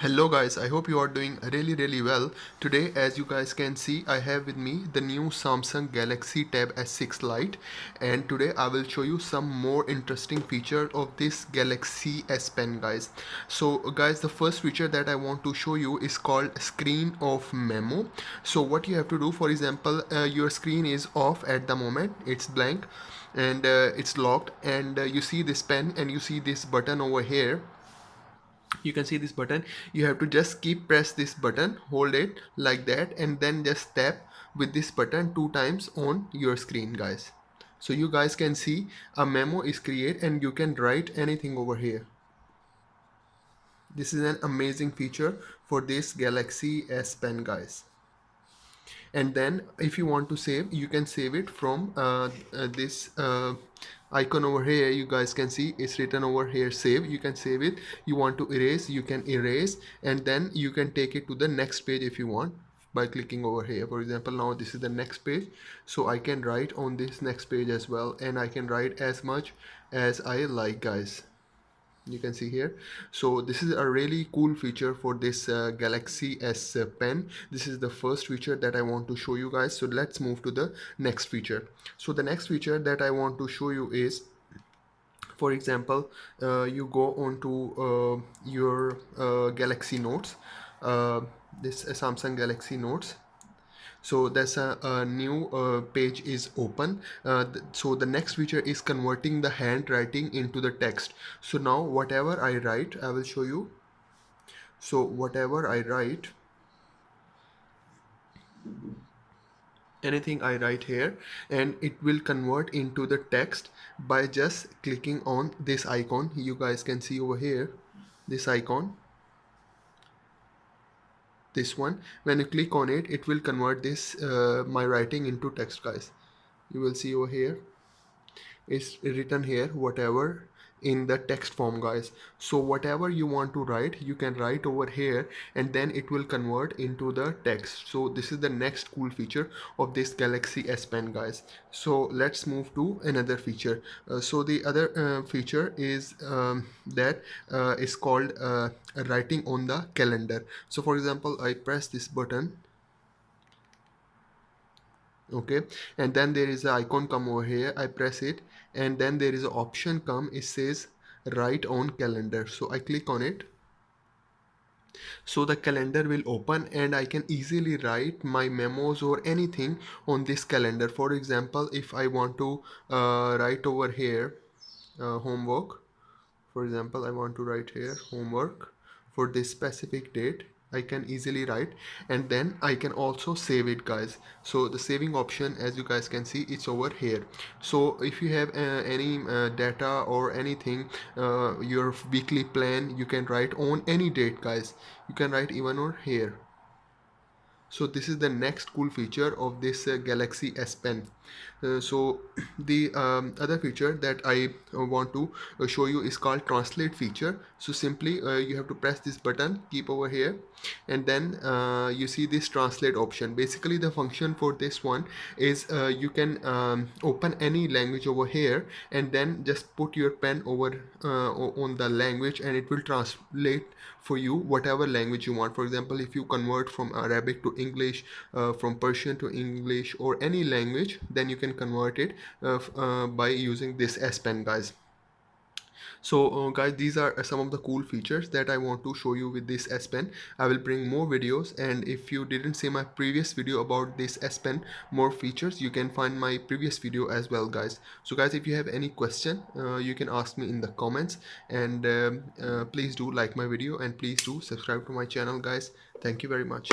Hello guys, I hope you are doing really well. Today, as you guys can see, I have with me the new Samsung Galaxy Tab S6 Lite, and today I will show you some more interesting features of this Galaxy S Pen guys. So guys, the first feature that I want to show you is called screen off memo. So what you have to do, for example, your screen is off at the moment, it's blank and it's locked, and you see this pen and you see this button over here. You can see this button. You have to just keep press this button, hold it like that, and then just tap with this button 2 times on your screen guys. So you guys can see a memo is created and you can write anything over here. This is an amazing feature for this Galaxy S Pen guys. And then if you want to save, you can save it from this icon over here. You guys can see it's written over here, save. You can save it. You want to erase, you can erase, and then you can take it to the next page if you want by clicking over here. For example, now this is the next page, so I can write on this next page as well, and I can write as much as I like guys. You can see here. So this is a really cool feature for this Galaxy S Pen. This is the first feature that I want to show you guys. So let's move to the next feature. So the next feature that I want to show you is, for example, you go on to your Galaxy Notes, this Samsung Galaxy Notes. So there's a new page is open. So the next feature is converting the handwriting into the text. So now whatever I write, I will show you. So whatever I write, anything I write here, and it will convert into the text by just clicking on this icon. You guys can see over here this icon, this one. When you click on it, it will convert this my writing into text guys. You will see over here is written here whatever in the text form guys. So whatever you want to write, you can write over here and then it will convert into the text. So this is the next cool feature of this Galaxy S Pen guys. So let's move to another feature. So the other feature is that is called writing on the calendar. So for example, I press this button, okay, and then there is an icon come over here. I press it and then there is an option come, it says write on calendar. So I click on it, so the calendar will open and I can easily write my memos or anything on this calendar. For example, if I want to write over here homework, for example, I want to write here homework for this specific date, I can easily write, and then I can also save it guys. So the saving option, as you guys can see, it's over here. So if you have any data or anything, your weekly plan, you can write on any date guys. You can write even over here. So this is the next cool feature of this Galaxy S Pen. So the other feature that I want to show you is called translate feature. So simply you have to press this button, keep over here, and then you see this translate option. Basically the function for this one is you can open any language over here and then just put your pen over on the language and it will translate for you whatever language you want. For example, if you convert from Arabic to English, from Persian to English, or any language, then you can convert it by using this S Pen guys. So guys, these are some of the cool features that I want to show you with this S Pen. I will bring more videos, and if you didn't see my previous video about this S Pen more features, you can find my previous video as well guys. So guys, if you have any question, you can ask me in the comments, and please do like my video and please do subscribe to my channel guys. Thank you very much.